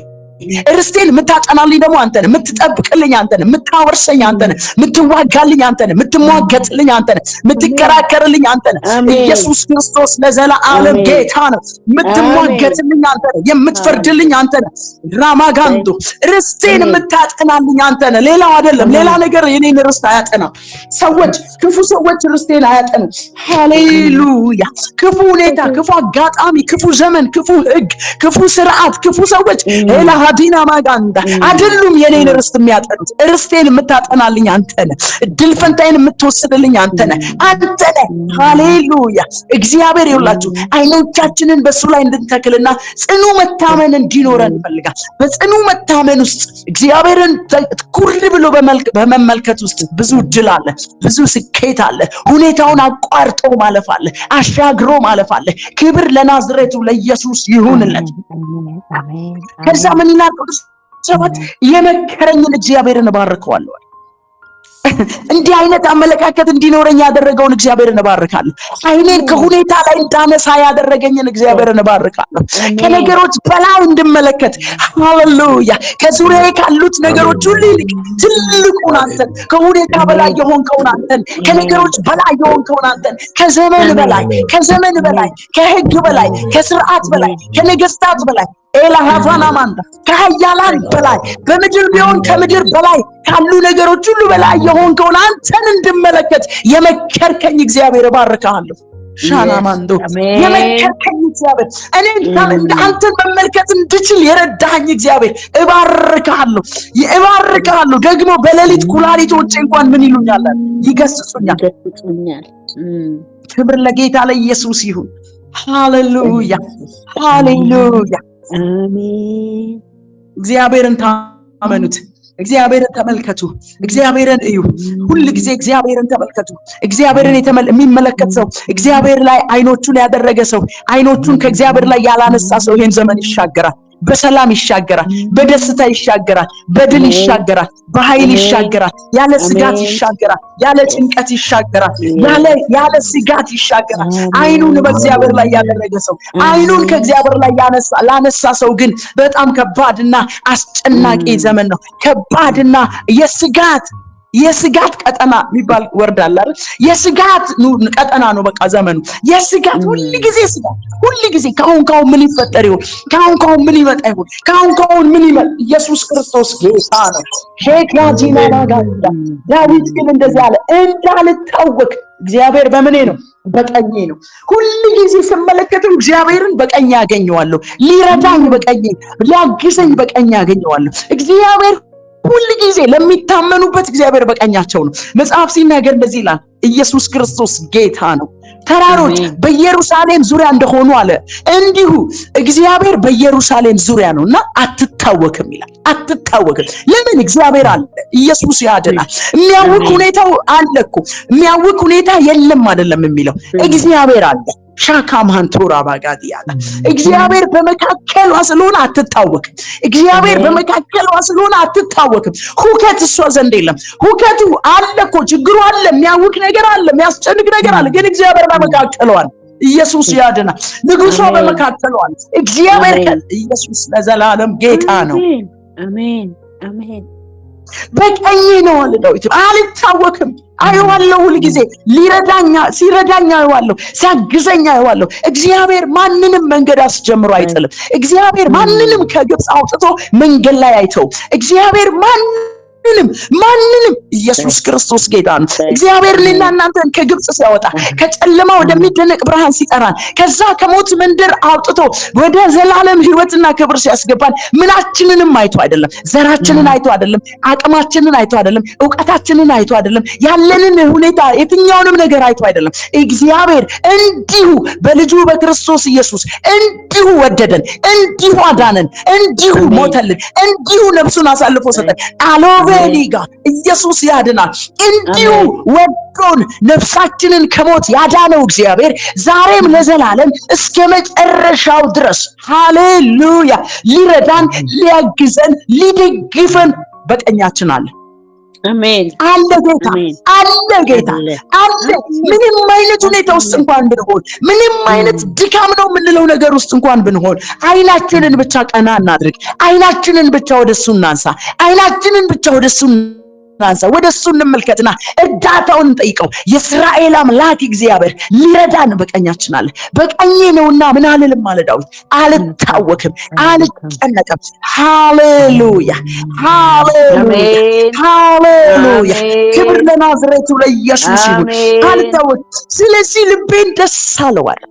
ርስቴን የምታጠናልኝ ደግሞ አንተ ነህ፣ የምትጠብቅልኝ አንተ ነህ፣ የምታወርሰኝ አንተ ነህ፣ የምትዋጋልኝ አንተ ነህ፣ የምትሟገትልኝ አንተ ነህ፣ የምትከራከርልኝ አንተ ነህ። ኢየሱስ ክርስቶስ ለዘላለም ጌታ ነው። የምትሟገትልኝ አንተ ነህ፣ የምትፈርድልኝ አንተ ነህ። ራማጋንዶ ርስቴን የምታጠናልኝ አንተ ነህ፣ ሌላው አይደለም። ሌላ ነገር የኔን ርስት አያጠናም። ሰዎች ክፉ ሰዎች ርስቴን አያጠኑም። ሃሌሉያ። ክፉ ሁኔታ፣ ክፉ አጋጣሚ፣ ክፉ ዘመን፣ ክፉ ህግ፣ ክፉ ስርዓት፣ ክፉ ሰዎች ዲና ማጋንዳ አይደሉም የኔን ርስት የሚያጠኑት። ርስቴን የምታጠናልኝ አንተ ነህ። እድል ፈንታዬን የምትወስድልኝ አንተ ነህ፣ አንተ ነህ። ሃሌሉያ። እግዚአብሔር ይውላችሁ አይኖቻችንን በሱ ላይ እንድንተክልና ጽኑ መታመን እንዲኖረን ይፈልጋል። በጽኑ መታመን ውስጥ እግዚአብሔርን ኩር ብሎ በመመልከት ውስጥ ብዙ ድል አለ፣ ብዙ ስኬት አለ። ሁኔታውን አቋርጦ ማለፍ አለ፣ አሻግሮ ማለፍ አለ። ክብር ለናዝሬቱ ለኢየሱስ ይሁንለት። ከዛ ምን ይላል ቅዱስ ሰባት የመከረኝን እግዚአብሔርን እባርከዋለሁ። እንዲህ አይነት አመለካከት እንዲኖረኝ ያደረገውን እግዚአብሔርን እባርካለሁ። አይኔን ከሁኔታ ላይ እንዳነሳ ያደረገኝን እግዚአብሔርን እባርካለሁ። ከነገሮች በላይ እንድመለከት ሃሌሉያ። ከዙሪያዬ ካሉት ነገሮች ሁሉ ይልቅ ትልቁን አንተን፣ ከሁኔታ በላይ የሆንከውን አንተን፣ ከነገሮች በላይ የሆንከውን አንተን፣ ከዘመን በላይ ከህግ በላይ ከስርዓት በላይ ከነገስታት በላይ ኤላሃፋና ማንዳ ከኃያላን በላይ በምድር ቢሆን ከምድር በላይ ካሉ ነገሮች ሁሉ በላይ የሆንከውን አንተን እንድመለከት የመከርከኝ እግዚአብሔር እባርካለሁ። ሻናማንዶ የመከርከኝ እግዚአብሔር እኔ አንተን መመልከት እንድችል የረዳኝ እግዚአብሔር እባርካለሁ። ደግሞ በሌሊት ኩላሊቶቼ እንኳን ምን ይሉኛል? ይገስጹኛል። ክብር ለጌታ ለኢየሱስ ይሁን። ሃሌሉያ ሃሌሉያ። አሜን። እግዚአብሔርን ታመኑት። እግዚአብሔርን ተመልከቱ። እግዚአብሔርን እዩ። ሁሉ ጊዜ እግዚአብሔርን ተመልከቱ። እግዚአብሔርን የሚመለከት ሰው፣ እግዚአብሔር ላይ አይኖቹን ያደረገ ሰው፣ አይኖቹን ከእግዚአብሔር ላይ ያላነሳ ሰው ይሄን ዘመን ይሻገራል። በሰላም ይሻገራል፣ በደስታ ይሻገራል፣ በድል ይሻገራል፣ በኃይል ይሻገራል፣ ያለ ስጋት ይሻገራል፣ ያለ ጭንቀት ይሻገራል፣ ያለ ስጋት ይሻገራል። አይኑን በእግዚአብሔር ላይ ያደረገ ሰው፣ አይኑን ከእግዚአብሔር ላይ ላነሳ ሰው ግን በጣም ከባድና አስጨናቂ ዘመን ነው። ከባድና የስጋት ቀጠና የሚባል ወርድ አለ አይደል? የስጋት ቀጠና ነው በቃ ዘመኑ። የስጋት ሁልጊዜ ስጋት፣ ሁልጊዜ ካሁን ምን ይፈጠር ይሆን? ካሁን ምን ይመጣ ይሆን? ካሁን ምን ይመጣ? ኢየሱስ ክርስቶስ ጌታ ነው። ሼክላጂና ባጋዳ ዳዊት ግን እንደዚህ አለ፣ እንዳልታወክ እግዚአብሔር በምኔ ነው? በቀኜ ነው። ሁልጊዜ ስመለከተው እግዚአብሔርን በቀኜ ያገኘዋለሁ። ሊረዳኝ በቀኜ፣ ሊያግዘኝ በቀኜ ያገኘዋለሁ። እግዚአብሔር ሁሉ ጊዜ ለሚታመኑበት እግዚአብሔር በቀኛቸው ነው። መጽሐፍ ሲናገር እንደዚህ ይላል፣ ኢየሱስ ክርስቶስ ጌታ ነው። ተራሮች በኢየሩሳሌም ዙሪያ እንደሆኑ አለ፣ እንዲሁ እግዚአብሔር በኢየሩሳሌም ዙሪያ ነውና አትታወክም ይላል። አትታወክም። ለምን? እግዚአብሔር አለ። ኢየሱስ ያድናል። የሚያውቅ ሁኔታው አለ እኮ፣ የሚያውቅ ሁኔታ የለም አይደለም የሚለው፣ እግዚአብሔር አለ። ሻካማንቶራ ባጋዲያታ እግዚአብሔር በመካከሏ ስለሆነ አትታወክም። እግዚአብሔር በመካከሏ ስለሆነ አትታወክም። ሁከት እሷ ዘንድ የለም። ሁከቱ አለ እኮ፣ ችግሩ አለ፣ የሚያውክ ነገር አለ፣ የሚያስጨንቅ ነገር አለ። ግን እግዚአብሔር በመካከሏ አለ። ኢየሱስ ያድናል። ንጉሷ በመካከሏ አለ። እግዚአብሔር ኢየሱስ ለዘላለም ጌታ ነው። አሜን አሜን። በቀኜ ነው አለ ዳዊት። አልታወክም። አየዋለሁ ሁሉ ጊዜ ሲረዳኝ አየዋለሁ፣ ሲያግዘኝ አየዋለሁ። እግዚአብሔር ማንንም መንገድ አስጀምሮ አይጥልም። እግዚአብሔር ማንንም ከግብፅ አውጥቶ መንገድ ላይ አይተው። እግዚአብሔር ማንንም ኢየሱስ ክርስቶስ ጌታ ነው። እግዚአብሔር እኔና እናንተን ከግብጽ ሲያወጣ ከጨለማ ወደሚደነቅ ብርሃን ሲጠራን ከዛ ከሞት መንደር አውጥቶ ወደ ዘላለም ሕይወትና ክብር ሲያስገባን ምናችንንም አይቶ አይደለም፣ ዘራችንን አይቶ አይደለም፣ አቅማችንን አይቶ አይደለም፣ ዕውቀታችንን አይቶ አይደለም፣ ያለንን ሁኔታ የትኛውንም ነገር አይቶ አይደለም። እግዚአብሔር እንዲሁ በልጁ በክርስቶስ ኢየሱስ እንዲሁ ወደደን፣ እንዲሁ አዳነን፣ እንዲሁ ሞተልን፣ እንዲሁ ነፍሱን አሳልፎ ሰጠን። አሎቬሊጋ ኢየሱስ ያድናል። እንዲሁ ወዶን ነፍሳችንን ከሞት ያዳነው እግዚአብሔር ዛሬም ለዘላለም እስከ መጨረሻው ድረስ ሃሌሉያ ሊረዳን፣ ሊያግዘን፣ ሊደግፈን በቀኛችን አለ። አሜን። አለ ጌታ፣ አለ ጌታ፣ አለ። ምንም አይነት ሁኔታ ውስጥ እንኳን ብንሆን፣ ምንም አይነት ድካም ነው የምንለው ነገር ውስጥ እንኳን ብንሆን፣ አይናችንን ብቻ ቀና እናድርግ። አይናችንን ብቻ ወደሱ እናንሳ። አይናችንን ብቻ ወደሱ እናንሳ። ወደሱ እንመልከትና እርዳታውን እንጠይቀው። የእስራኤል አምላክ እግዚአብሔር ሊረዳን በቀኛችን አለ። በቀኜ ነውና ምን አልልም አለ ዳዊት፣ አልታወክም፣ አልጨነቅም። ሃሌሉያ ሃሌሉያ ሃሌሉያ። ክብር ለናዝሬቱ ለኢየሱስ ይሁን። አልታወክም። ስለዚህ ልቤን ደስ አለዋል።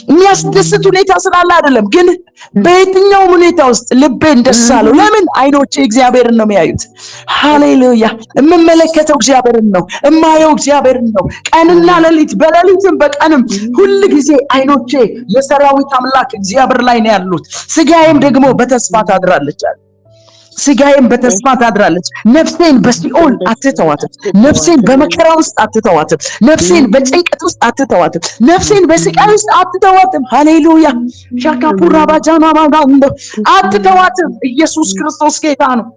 የሚያስደስት ሁኔታ ስላለ አይደለም፣ ግን በየትኛው ሁኔታ ውስጥ ልቤን ደስ አለው። ለምን? አይኖቼ እግዚአብሔርን ነው የሚያዩት። ሃሌሉያ። የምመለከተው እግዚአብሔርን ነው፣ የማየው እግዚአብሔርን ነው። ቀንና ሌሊት፣ በሌሊትም በቀንም ሁል ጊዜ አይኖቼ የሰራዊት አምላክ እግዚአብሔር ላይ ነው ያሉት። ስጋዬም ደግሞ በተስፋ ታድራለች አለ። ስጋዬም በተስፋ ታድራለች። ነፍሴን በሲኦል አትተዋትም። ነፍሴን በመከራ ውስጥ አትተዋትም። ነፍሴን በጭንቀት ውስጥ አትተዋትም። ነፍሴን በስቃይ ውስጥ አትተዋትም። ሃሌሉያ ሻካፑራ ባጃማ ማጋንዶ አትተዋትም። ኢየሱስ ክርስቶስ ጌታ ነው።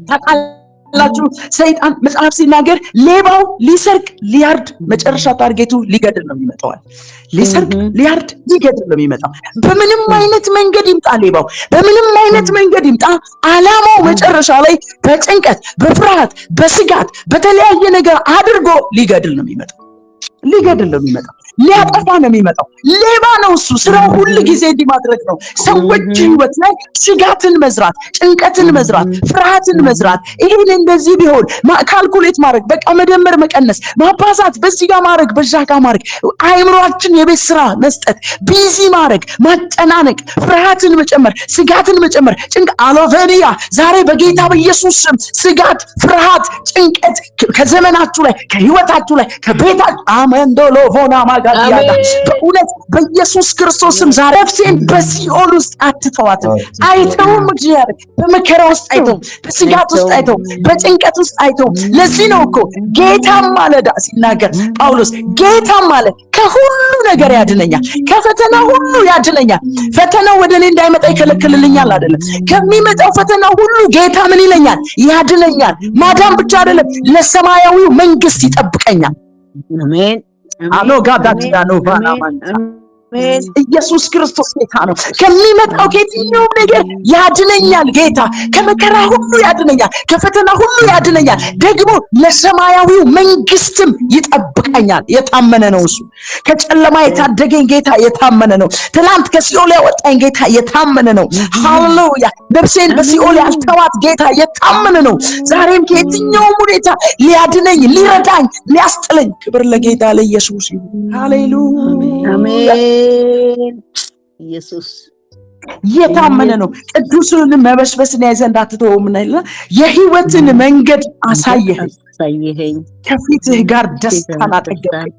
ታውቃላችሁ ሰይጣን መጽሐፍ ሲናገር ሌባው ሊሰርቅ ሊያርድ መጨረሻ ታርጌቱ ሊገድል ነው የሚመጣው። ሊሰርቅ ሊያርድ ሊገድል ነው የሚመጣው። በምንም አይነት መንገድ ይምጣ ሌባው፣ በምንም አይነት መንገድ ይምጣ፣ አላማው መጨረሻ ላይ በጭንቀት በፍርሃት በስጋት በተለያየ ነገር አድርጎ ሊገድል ነው የሚመጣው። ሊገድል ነው የሚመጣው። ሊያጠፋ ነው የሚመጣው። ሌባ ነው እሱ። ስራው ሁሉ ጊዜ እንዲህ ማድረግ ነው። ሰዎች ህይወት ላይ ስጋትን መዝራት፣ ጭንቀትን መዝራት፣ ፍርሃትን መዝራት። ይሄን እንደዚህ ቢሆን ካልኩሌት ማድረግ፣ በቃ መደመር፣ መቀነስ፣ ማባዛት፣ በዚህ ጋር ማድረግ፣ በዛ ጋር ማድረግ፣ አይምሮአችን የቤት ስራ መስጠት፣ ቢዚ ማድረግ፣ ማጨናነቅ፣ ፍርሃትን መጨመር፣ ስጋትን መጨመር፣ አሎቬኒያ ዛሬ በጌታ በኢየሱስ ስም ስጋት፣ ፍርሃት፣ ጭንቀት ከዘመናችሁ ላይ ከህይወታችሁ ላይ ከቤታችሁ አመንዶሎ ቮና ማጋዲያዳ በእውነት በኢየሱስ ክርስቶስም ዛሬ ነፍሴን በሲኦል ውስጥ አትተዋትም። አይተውም እግዚአብሔር በመከራ ውስጥ አይተው፣ በስጋት ውስጥ አይተው፣ በጭንቀት ውስጥ አይተው። ለዚህ ነው እኮ ጌታም ማለዳ ሲናገር ጳውሎስ ጌታም ማለት ከሁሉ ነገር ያድነኛል፣ ከፈተና ሁሉ ያድነኛል። ፈተናው ወደ እኔ እንዳይመጣ ይከለክልልኛል አይደለም፣ ከሚመጣው ፈተና ሁሉ ጌታ ምን ይለኛል? ያድነኛል። ማዳን ብቻ አይደለም፣ ለሰማያዊው መንግስት ይጠብቀኛል። አሜን። አሎ ጋዳቲያ ነው ባናማንታ ኢየሱስ ክርስቶስ ጌታ ነው። ከሚመጣው ከየትኛውም ነገር ያድነኛል ጌታ። ከመከራ ሁሉ ያድነኛል፣ ከፈተና ሁሉ ያድነኛል። ደግሞ ለሰማያዊው መንግስትም ይጠብቀኛል። የታመነ ነው እሱ። ከጨለማ የታደገኝ ጌታ የታመነ ነው። ትናንት ከሲኦል ያወጣኝ ጌታ የታመነ ነው። ሃሌሉያ። ነፍሴን በሲኦል ያልተዋት ጌታ የታመነ ነው። ዛሬም ከየትኛውም ሁኔታ ሊያድነኝ፣ ሊረዳኝ፣ ሊያስጥለኝ ክብር ለጌታ ለኢየሱስ ይሁን። ሃሌሉያ አሜን። ኢየሱስ የታመነ ነው። ቅዱስን መበስበስን ያዘ እንዳትተው ምናይልና የህይወትን መንገድ አሳየኸኝ፣ ከፊትህ ጋር ደስታን አጠገብከኝ፣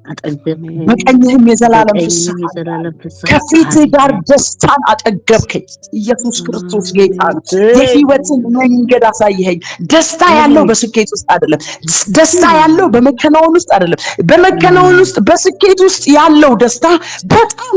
በቀኝህም የዘላለም ፍስሐ። ከፊትህ ጋር ደስታን አጠገብከኝ። ኢየሱስ ክርስቶስ ጌታ ነው። የህይወትን መንገድ አሳየኸኝ። ደስታ ያለው በስኬት ውስጥ አይደለም። ደስታ ያለው በመከናወን ውስጥ አይደለም። በመከናወን ውስጥ በስኬት ውስጥ ያለው ደስታ በጣም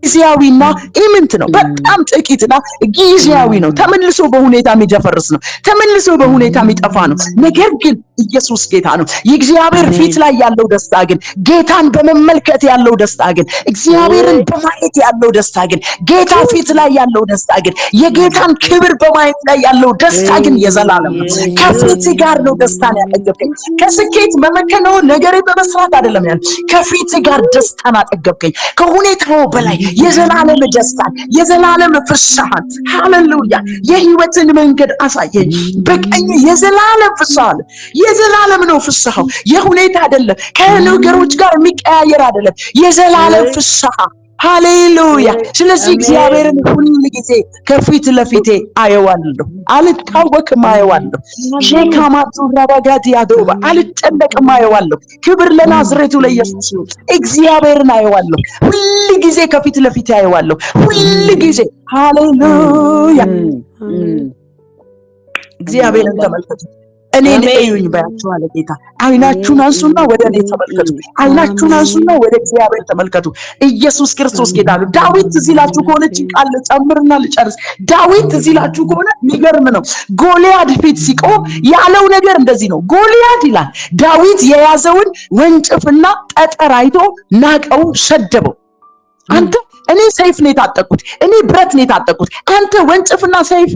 ጊዜያዊና ኢምንት ነው። በጣም ጥቂትና ጊዜያዊ ነው። ተመልሶ በሁኔታ የሚደፈርስ ነው። ተመልሶ በሁኔታ የሚጠፋ ነው። ነገር ግን ኢየሱስ ጌታ ነው። የእግዚአብሔር ፊት ላይ ያለው ደስታ ግን፣ ጌታን በመመልከት ያለው ደስታ ግን፣ እግዚአብሔርን በማየት ያለው ደስታ ግን፣ ጌታ ፊት ላይ ያለው ደስታ ግን፣ የጌታን ክብር በማየት ላይ ያለው ደስታ ግን የዘላለም ነው። ከፊት ጋር ነው ደስታን ያጠገብከኝ። ከስኬት በመከናወን ነገሬ በመስራት አይደለም ያለ፣ ከፊት ጋር ደስታን አጠገብከኝ። ከሁኔታው በላይ የዘላለም ደስታን፣ የዘላለም ፍስሐን፣ ሃሌሉያ የህይወትን መንገድ አሳየኝ። በቀኝ የዘላለም ፍስሐ፣ የዘላለም ነው ፍስሐው። የሁኔታ አይደለም፣ ከነገሮች ጋር የሚቀያየር አይደለም። የዘላለም ፍስሐ ሃሌሉያ። ስለዚህ እግዚአብሔርን ሁሉ ጊዜ ከፊት ለፊቴ አየዋለሁ፣ አልታወክም፣ አየዋለሁ። ሼካማቱ ረባጋት ያዶባ አልጨነቅም፣ አየዋለሁ። ክብር ለናዝሬቱ ለኢየሱስ ይሁን። እግዚአብሔርን አየዋለሁ፣ ሁሉ ጊዜ ከፊት ለፊቴ አየዋለሁ፣ ሁሉ ጊዜ ሃሌሉያ። እግዚአብሔርን ተመልከቱ። እኔን እዩኝ ባያችኋል ጌታ። አይናችሁን አንሱና ወደ እኔ ተመልከቱ። አይናችሁን አንሱና ወደ እግዚአብሔር ተመልከቱ። ኢየሱስ ክርስቶስ ጌታ ነው። ዳዊት እዚህ ላችሁ ከሆነ ቃል ጨምርና ልጨርስ። ዳዊት እዚህ ላችሁ ከሆነ የሚገርም ነው። ጎልያድ ፊት ሲቆም ያለው ነገር እንደዚህ ነው። ጎልያድ ይላል ዳዊት የያዘውን ወንጭፍና ጠጠር አይቶ ናቀው፣ ሰደበው። አንተ እኔ ሰይፍ ነው የታጠቁት፣ እኔ ብረት ነው የታጠቁት፣ አንተ ወንጭፍና ሰይፍ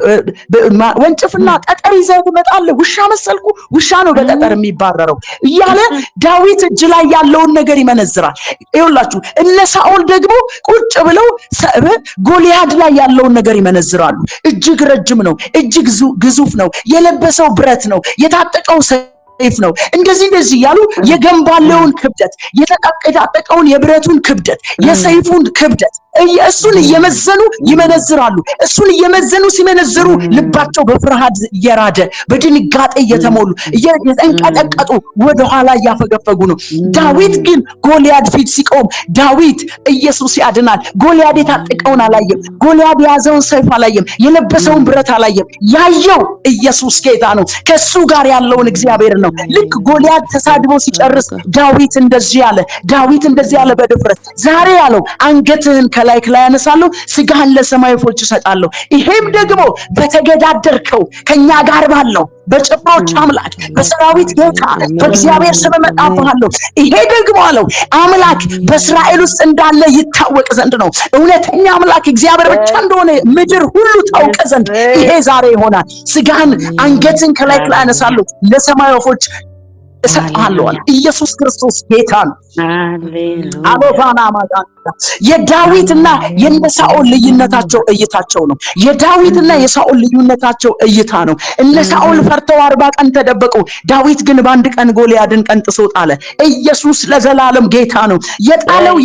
ወንጭፍና ጠጠር ይዘህ ትመጣለህ? ውሻ መሰልኩ? ውሻ ነው በጠጠር የሚባረረው እያለ ዳዊት እጅ ላይ ያለውን ነገር ይመነዝራል። ይኸውላችሁ እነ ሳኦል ደግሞ ቁጭ ብለው ጎልያድ ላይ ያለውን ነገር ይመነዝራሉ። እጅግ ረጅም ነው፣ እጅግ ግዙፍ ነው፣ የለበሰው ብረት ነው፣ የታጠቀው ሰይፍ ነው። እንደዚህ ያሉ የገንባለውን ክብደት፣ የታጠቀውን የብረቱን ክብደት፣ የሰይፉን ክብደት እሱን እየመዘኑ ይመነዝራሉ። እሱን እየመዘኑ ሲመነዝሩ ልባቸው በፍርሃት እየራደ በድንጋጤ እየተሞሉ እየተንቀጠቀጡ ወደኋላ እያፈገፈጉ ነው። ዳዊት ግን ጎልያድ ፊት ሲቆም ዳዊት ኢየሱስ ያድናል። ጎልያድ የታጠቀውን አላየም፣ ጎልያድ የያዘውን ሰይፍ አላየም፣ የለበሰውን ብረት አላየም። ያየው ኢየሱስ ጌታ ነው። ከሱ ጋር ያለውን እግዚአብሔር ነው። ልክ ጎልያድ ተሳድቦ ሲጨርስ ዳዊት እንደዚህ ያለ፣ ዳዊት እንደዚህ ያለ በድፍረት ዛሬ ያለው አንገትህን ከላይ ያነሳለሁ፣ ስጋህን ለሰማይ ወፎች እሰጣለሁ። ይሄም ደግሞ በተገዳደርከው ከኛ ጋር ባለው በጭፍሮች አምላክ በሰራዊት ጌታ በእግዚአብሔር ስም እመጣብሃለሁ። ይሄ ደግሞ አለው አምላክ በእስራኤል ውስጥ እንዳለ ይታወቅ ዘንድ ነው። እውነተኛ አምላክ እግዚአብሔር ብቻ እንደሆነ ምድር ሁሉ ታውቅ ዘንድ ይሄ ዛሬ ይሆናል። ስጋህን አንገትን ከላይ ያነሳለሁ፣ ለሰማይ ወፎች እሰጥሃለሁ። ኢየሱስ ክርስቶስ ጌታ ነው። አሎፋና ማጋንዳ የዳዊትና የሳኦል ልዩነታቸው እይታቸው ነው። የዳዊትና የሳኦል ልዩነታቸው እይታ ነው። እነ ሳኦል ፈርተው 40 ቀን ተደበቁ። ዳዊት ግን በአንድ ቀን ጎልያድን ቀንጥሶ ጣለ። ኢየሱስ ለዘላለም ጌታ ነው። የጣለው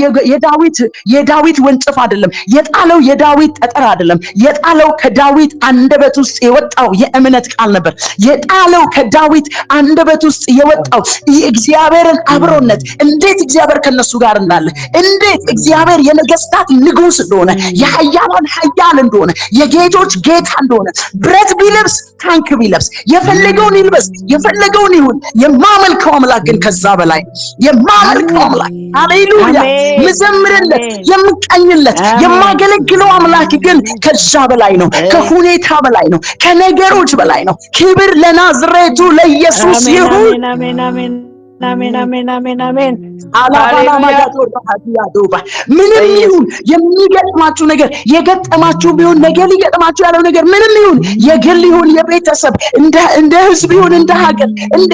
የዳዊት ወንጭፍ አይደለም። የጣለው የዳዊት ጠጠር አይደለም። የጣለው ከዳዊት አንደበት ውስጥ የወጣው የእምነት ቃል ነበር። የጣለው ከዳዊት አንደበት ውስጥ የወጣው የእግዚአብሔርን አብሮነት፣ እንዴት እግዚአብሔር ከነሱ ጋር እንዳለ፣ እንዴት እግዚአብሔር የነገስታት ንጉስ እንደሆነ፣ የኃያላን ኃያል እንደሆነ፣ የጌቶች ጌታ እንደሆነ፣ ብረት ቢለብስ ታንክ ቢለብስ የፈለገውን ይልበስ፣ የፈለገውን ይሁን፣ የማመልከው አምላክ ግን ከዛ በላይ የማመልከው አምላክ ሃሌሉያ፣ ምዘምርለት፣ የምቀኝለት፣ የማገለግለው አምላክ ግን ከዛ በላይ ነው። ከሁኔታ በላይ ነው። ከነገሮች በላይ ነው። ክብር ለናዝሬቱ ለኢየሱስ ይሁን። አሜን አሜን አሜን አሜን አሜን አሜን። አላባላ ማጋቶራ ሀዲያዶባ ምንም ይሁን የሚገጥማችሁ ነገር፣ የገጠማችሁ ቢሆን ነገ ሊገጥማችሁ ያለው ነገር ምንም ይሁን፣ የግል ይሁን የቤተሰብ፣ እንደ ህዝብ ይሁን እንደ ሀገር፣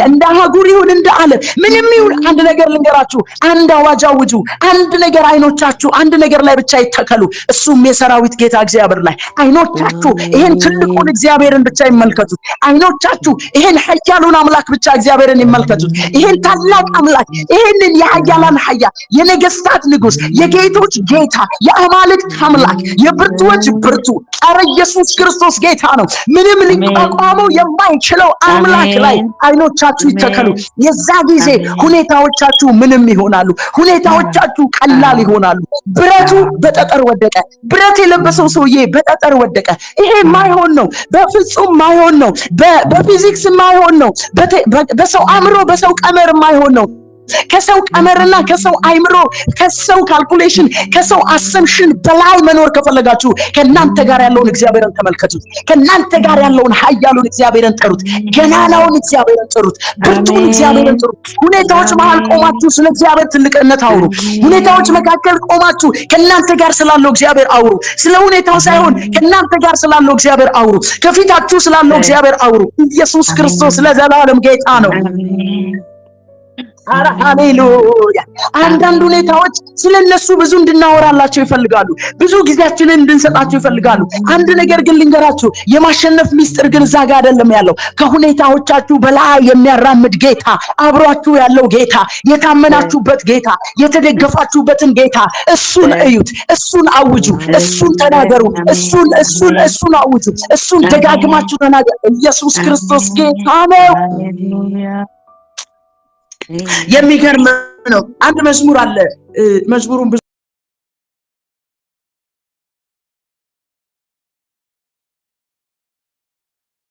እንደ አህጉር ይሁን እንደ ዓለም ምንም ይሁን፣ አንድ ነገር ልንገራችሁ፣ አንድ አዋጅ አውጁ። አንድ ነገር አይኖቻችሁ አንድ ነገር ላይ ብቻ ይተከሉ፣ እሱም የሰራዊት ጌታ እግዚአብሔር ላይ። አይኖቻችሁ ይሄን ትልቁን እግዚአብሔርን ብቻ ይመልከቱት። አይኖቻችሁ ይሄን ኃያሉን አምላክ ብቻ እግዚአብሔርን ይመልከቱት። ይሄን ታላቅ አምላክ፣ ይሄንን የኃያላን ኃያል፣ የነገስታት ንጉስ፣ የጌቶች ጌታ፣ የአማልክት አምላክ፣ የብርቱዎች ብርቱ፣ ኧረ ኢየሱስ ክርስቶስ ጌታ ነው። ምንም ሊቋቋመው የማይችለው አምላክ ላይ አይኖቻችሁ ይተከሉ። የዛ ጊዜ ሁኔታዎቻችሁ ምንም ይሆናሉ። ሁኔታዎቻችሁ ቀላል ይሆናሉ። ብረቱ በጠጠር ወደቀ። ብረት የለበሰው ሰውዬ በጠጠር ወደቀ። ይሄ ማይሆን ነው፣ በፍጹም ማይሆን ነው። በፊዚክስ ማይሆን ነው። በሰው አእምሮ በሰው ቀመር ማይሆን ነው። ከሰው ቀመርና ከሰው አይምሮ ከሰው ካልኩሌሽን ከሰው አሰምሽን በላይ መኖር ከፈለጋችሁ ከናንተ ጋር ያለውን እግዚአብሔርን ተመልከቱት። ከናንተ ጋር ያለውን ኃያሉን እግዚአብሔርን ጠሩት። ገናናውን እግዚአብሔርን ጠሩት። ብርቱን እግዚአብሔርን ጠሩት። ሁኔታዎች መሃል ቆማችሁ ስለ እግዚአብሔር ትልቅነት አውሩ። ሁኔታዎች መካከል ቆማችሁ ከናንተ ጋር ስላለው እግዚአብሔር አውሩ። ስለ ሁኔታው ሳይሆን ከናንተ ጋር ስላለው እግዚአብሔር አውሩ። ከፊታችሁ ስላለው እግዚአብሔር አውሩ። ኢየሱስ ክርስቶስ ለዘላለም ጌታ ነው። ሃሌሉያ። አንዳንድ ሁኔታዎች ስለነሱ ብዙ እንድናወራላቸው ይፈልጋሉ። ብዙ ጊዜያችንን እንድንሰጣቸው ይፈልጋሉ። አንድ ነገር ግን ልንገራችሁ፣ የማሸነፍ ሚስጥር ግን እዛ ጋር አይደለም ያለው። ከሁኔታዎቻችሁ በላይ የሚያራምድ ጌታ፣ አብሯችሁ ያለው ጌታ፣ የታመናችሁበት ጌታ፣ የተደገፋችሁበትን ጌታ እሱን እዩት፣ እሱን አውጁ፣ እሱን ተናገሩ፣ እሱን አውጁ፣ እሱን ደጋግማችሁ ተናገሩ። ኢየሱስ ክርስቶስ ጌታ ነው። የሚገርም ነው። አንድ መዝሙር አለ። መዝሙሩን